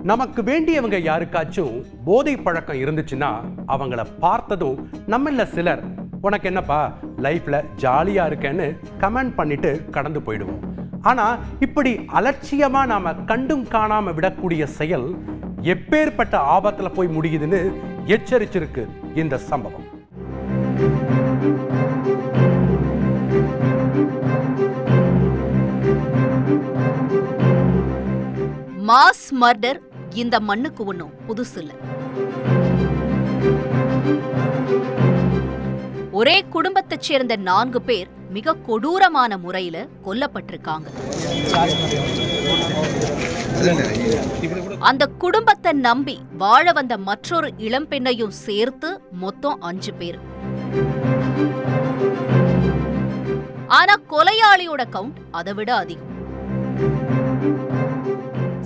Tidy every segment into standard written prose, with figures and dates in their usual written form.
நமக்கு வேண்டியவங்க யாருக்காச்சும் போதை பழக்கம் இருந்துச்சுன்னா அவங்கள பார்த்ததும் நம்மள சிலர் உனக்கு என்னப்பா லைஃப்ல ஜாலியா இருக்கேன்னு கமெண்ட் பண்ணிட்டு கடந்து போயிடுவோம். ஆனா இப்படி அலட்சியமா நாம கண்டும் காணாம விடக்கூடிய செயல் எப்பேற்பட்ட ஆபத்துல போய் முடியுதுன்னு எச்சரிச்சிருக்கு இந்த சம்பவம். மாஸ் மர்டர் இந்த மண்ணுக்கு ஒன்றும் புதுசு இல்ல. ஒரே குடும்பத்தைச் சேர்ந்த 4 பேர் மிக கொடூரமான முறையில கொல்லப்பட்டிருக்காங்க. அந்த குடும்பத்தை நம்பி வாழ வந்த மற்றொரு இளம்பெண்ணையும் சேர்த்து மொத்தம் 5 பேர். ஆனா கொலையாளியோட கவுண்ட் அதை விட அதிகம்.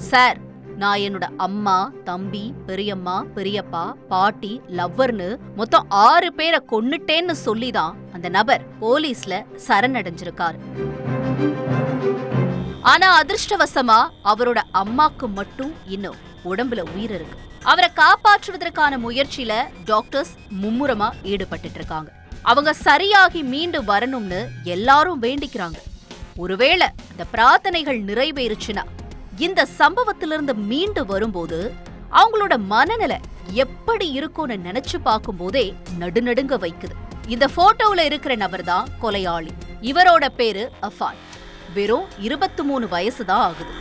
சார், நான் என்னோட அம்மா, தம்பி, பெரியம்மா, பெரியப்பா, பாட்டி, லவ்வர்னு மொத்தம் 6 பேரை கொன்னுட்டேன்னு சொல்லிதான் அந்த நபர் போலீஸ்ல சரணடைஞ்சிருக்காரு. ஆனா அதிர்ஷ்டவசமா அவரோட அம்மாக்கு மட்டும் இன்னும் உடம்புல உயிர் இருக்கு. அவரை காப்பாற்றுவதற்கான முயற்சியில டாக்டர்ஸ் மும்முரமா ஈடுபட்டு இருக்காங்க. அவங்க சரியாகி மீண்டு வரணும்னு எல்லாரும் வேண்டிக்கிறாங்க. ஒருவேளை அந்த பிரார்த்தனைகள் நிறைவேறுச்சுன்னா இந்த சம்பவத்திலிருந்து மீண்டு வரும்போது அவங்களோட மனநிலை எப்படி இருக்கும்னு நினைச்சு பார்க்கும் போதே நடுநடுங்க வைக்குது. இந்த போட்டோல இருக்கிற நபர் தான் கொலையாளி. இவரோட பேரு அஃபான். வெறும் 23 வயசு தான் ஆகுது.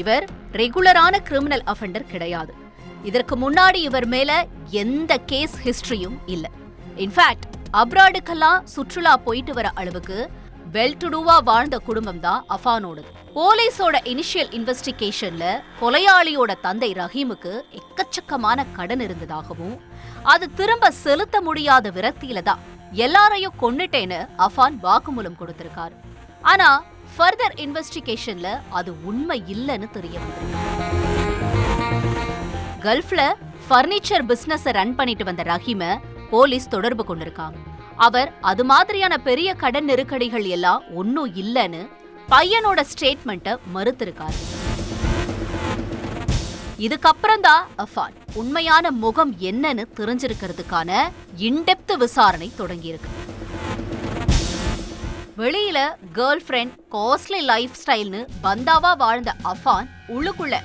இவர் ரெகுலரான கிரிமினல் அஃபெண்டர் கிடையாது. இதற்கு முன்னாடி இவர் மேல எந்த கேஸ் ஹிஸ்டரியும் இல்ல. இன்ஃபேக்ட் அப்ராடுக்கெல்லாம் சுற்றுலா போயிட்டு வர அளவுக்கு வெல் டு டூவா வாழ்ந்த குடும்பம் தான் அஃபானோடது. போலீஸோட இனிஷியல் இன்வெஸ்டிகேஷன்ல கொலையாளியோட தந்தை ரஹீமுக்கு எக்கச்சக்கமான கடன் இருந்ததாகவும் அது திரும்ப செலுத்த முடியாத விரக்தியில தான் எல்லாரையும் கொன்னுட்டேன்னு அஃபான் வாக்குமூலம் கொடுத்திருக்காரு. ஆனா ஃபர்தர் இன்வெஸ்டிகேஷன்ல அது உண்மை இல்லைன்னு தெரிய வந்திருக்கு. கல்ஃப்ல பர்னிச்சர் பிசினஸ் ரன் பண்ணிட்டு வந்த ரஹீம போலீஸ் தொடர்பு கொண்டிருக்காங்க. அவர் அது மாதிரியான பெரிய கடன் நெருக்கடிகள் எல்லாம் ஒன்னும் இல்லைன்னு பையனோட ஸ்டேட்மெண்ட்டை மறுத்திருக்காரு. இதுக்கப்புறம் தான் அஃபான் உண்மையான முகம் என்னன்னு தெரிஞ்சிருக்கிறதுக்கான இன்டெப்த் விசாரணை தொடங்கியிருக்கு. வெளியில கேர்ள் ஃப்ரெண்ட், காஸ்ட்லி லைஃப் ஸ்டைல்னு பந்தாவா வாழ்ந்த அஃபான் உள்ளுக்குள்ள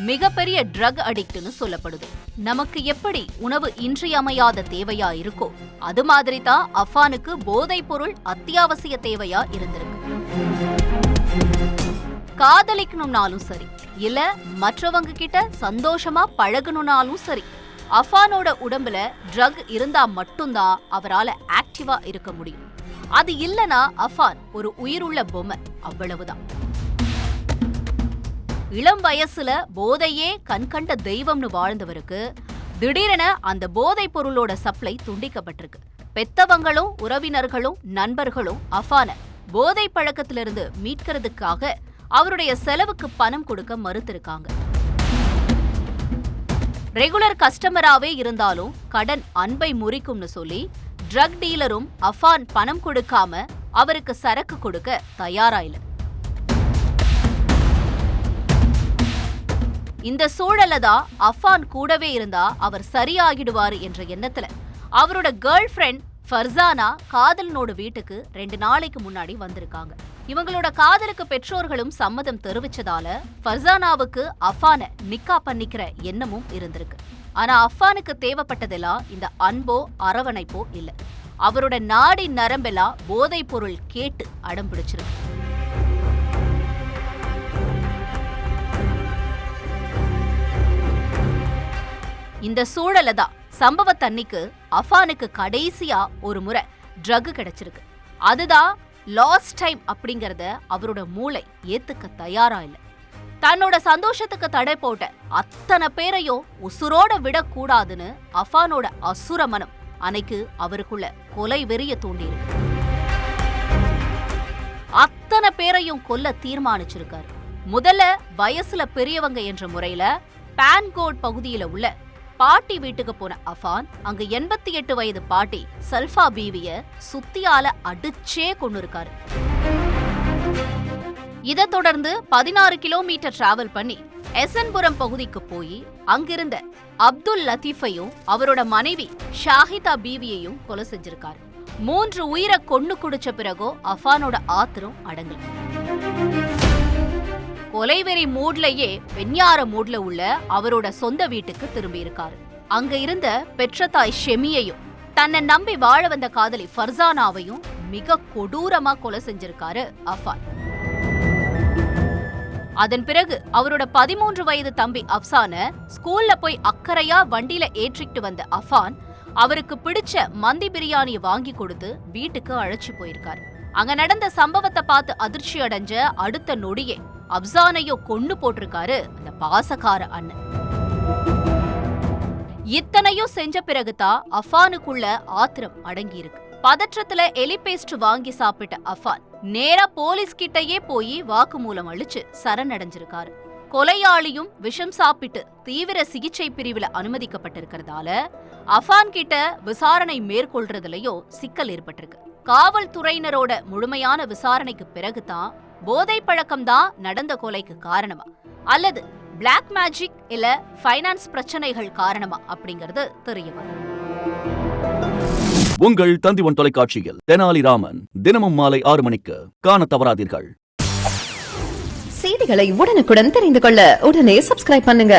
மிகப்பெரிய ட்ரக் அடிக்ட்னு சொல்லப்படுது. நமக்கு எப்படி உணவு இன்றியமையாத தேவையா இருக்கோ அது மாதிரி தான் அஃபானுக்கு போதைப் பொருள் அத்தியாவசிய தேவையா இருந்திருக்கு. காதலிக்கணும்னாலும் சரி, இல்ல மற்றவங்க கிட்ட சந்தோஷமா பழகணும்னாலும் சரி, அஃபானோட உடம்புல ட்ரக் இருந்தா மட்டும்தான் அவரால ஆக்டிவா இருக்க முடியும். அது இல்லனா அஃபான் ஒரு உயிருள்ள பொம்மை, அவ்வளவுதான். இளம் வயசுல போதையே கண்கண்ட தெய்வம்னு வாழ்ந்தவருக்கு திடீரென அந்த போதைப் பொருளோட சப்ளை துண்டிக்கப்பட்டிருக்கு. பெத்தவங்களும் உறவினர்களும் நண்பர்களும் அஃபான போதை பழக்கத்திலிருந்து மீட்கிறதுக்காக அவருடைய செலவுக்கு பணம் கொடுக்க மறுத்திருக்காங்க. ரெகுலர் கஸ்டமராவே இருந்தாலும் கடன் அன்பை முறிக்கும்னு சொல்லி ட்ரக் டீலரும் அஃபான் பணம் கொடுக்காம அவருக்கு சரக்கு கொடுக்க தயாரா இல்ல. இந்த சூழல்ல தான் அஃபான் கூடவே இருந்தா அவர் சரியாகிடுவாரு என்ற எண்ணத்துல அவரோட கேர்ள் ஃப்ரெண்ட் ஃபர்சானா காதலனோட வீட்டுக்கு 2 நாளைக்கு முன்னாடி வந்திருக்காங்க. இவங்களோட காதலுக்கு பெற்றோர்களும் சம்மதம் தெரிவிச்சதால ஃபர்சானாவுக்கு அஃபானை நிக்கா பண்ணிக்கிற எண்ணமும் இருந்திருக்கு. ஆனா அஃபானுக்கு தேவைப்பட்டதெல்லாம் இந்த அன்போ அரவணைப்போ இல்ல. அவரோட நாடி நரம்பெல்லாம் போதைப் பொருள் கேட்டு அடம் பிடிச்சிருக்கு. இந்த சூழல தான் சம்பவத்தன்னைக்கு அஃபானுக்கு கடைசியா ஒரு முறை ட்ரக் கிடைச்சிருக்கு. அதுதான் லாஸ்ட் டைம் அப்படிங்கறத அவரோட மூளை ஏத்துக்க தயாரா இல்ல. தன்னோட சந்தோஷத்துக்கு தடை போட்ட அத்தனை பேரையும் உசுரோட விடக்கூடாதுன்னு அஃபானோட அசுர மனம் அன்னைக்கு அவருக்குள்ள கொலை வெறிய தூண்டியிருக்கு. அத்தனை பேரையும் கொல்ல தீர்மானிச்சிருக்காரு. முதல்ல வயசுல பெரியவங்க என்ற முறையில பான்கோட் பகுதியில உள்ள பாட்டி வீட்டுக்கு போன அஃபான் அங்க 88 வயது பாட்டி சல்ஃபா பீவிய சுத்தியால அடிச்சே கொண்டிருக்காரு. இதை தொடர்ந்து 16 கிலோமீட்டர் டிராவல் பண்ணி எசன்புரம் பகுதிக்கு போய் அங்கிருந்த அப்துல் லத்தீஃபையும் அவரோட மனைவி ஷாஹிதா பீவியையும் கொலை செஞ்சிருக்காரு. 3 உயிரை கொன்னு குடிச்ச பிறகோ அஃபானோட ஆத்திரம் அடங்கல. கொலைவெறி மூட்லயே வெஞ்ஞார மூட்ல உள்ள அவரோட சொந்த வீட்டுக்கு திரும்பி இருக்காரு. அங்க இருந்த பெற்ற தாய் ஷெமியையும் தன்னை நம்பி வாழ வந்த காதலி ஃபர்சானாவையும் மிக கொடூரமா கொலை செஞ்சிருக்காரு அஃபான். அதன் பிறகு அவரோட 13 வயது தம்பி அப்சான ஸ்கூல்ல போய் அக்கறையா வண்டியில ஏற்றிட்டு வந்த அஃபான் அவருக்கு பிடிச்ச மந்தி பிரியாணியை வாங்கி கொடுத்து வீட்டுக்கு அழைச்சி போயிருக்காரு. அங்க நடந்த சம்பவத்தை பார்த்து அதிர்ச்சி அடைஞ்ச அடுத்த நொடியே அப்சானையோ கொன்னு போட்டிருக்காரு அந்த பாசக்கார அண்ணன். இத்தனையும் செஞ்ச பிறகுதான் அஃபானுக்குள்ள ஆத்திரம் அடங்கி இருக்கு. பதற்றத்துல எலிபேஸ்ட் வாங்கி சாப்பிட்ட அஃபான் நேரா போலீஸ் கிட்டயே போய் வாக்குமூலம் அளிச்சு சரணடைஞ்சிருக்காரு. கொலையாளியும் விஷம் சாப்பிட்டு தீவிர சிகிச்சை பிரிவுல அனுமதிக்கப்பட்டிருக்கிறதால அஃபான் கிட்ட விசாரணை மேற்கொள்றதுலயும் சிக்கல் ஏற்பட்டிருக்கு. காவல்துறையினரோட முழுமையான விசாரணைக்கு பிறகுதான் போதை பழக்கம்தான் நடந்த கொலைக்கு காரணமா அல்லது பிளாக் மேஜிக் இல்ல ஃபைனான்ஸ் பிரச்சனைகள் காரணமா அப்படிங்கிறது தெரிய வரும். உங்கள் தந்திவன் தொலைக்காட்சியில் தெனாலிராமன் தினமும் மாலை 6 மணிக்கு காண தவறாதீர்கள். செய்திகளை உடனுக்குடன் தெரிந்து கொள்ள உடனே சப்ஸ்கிரைப் பண்ணுங்க.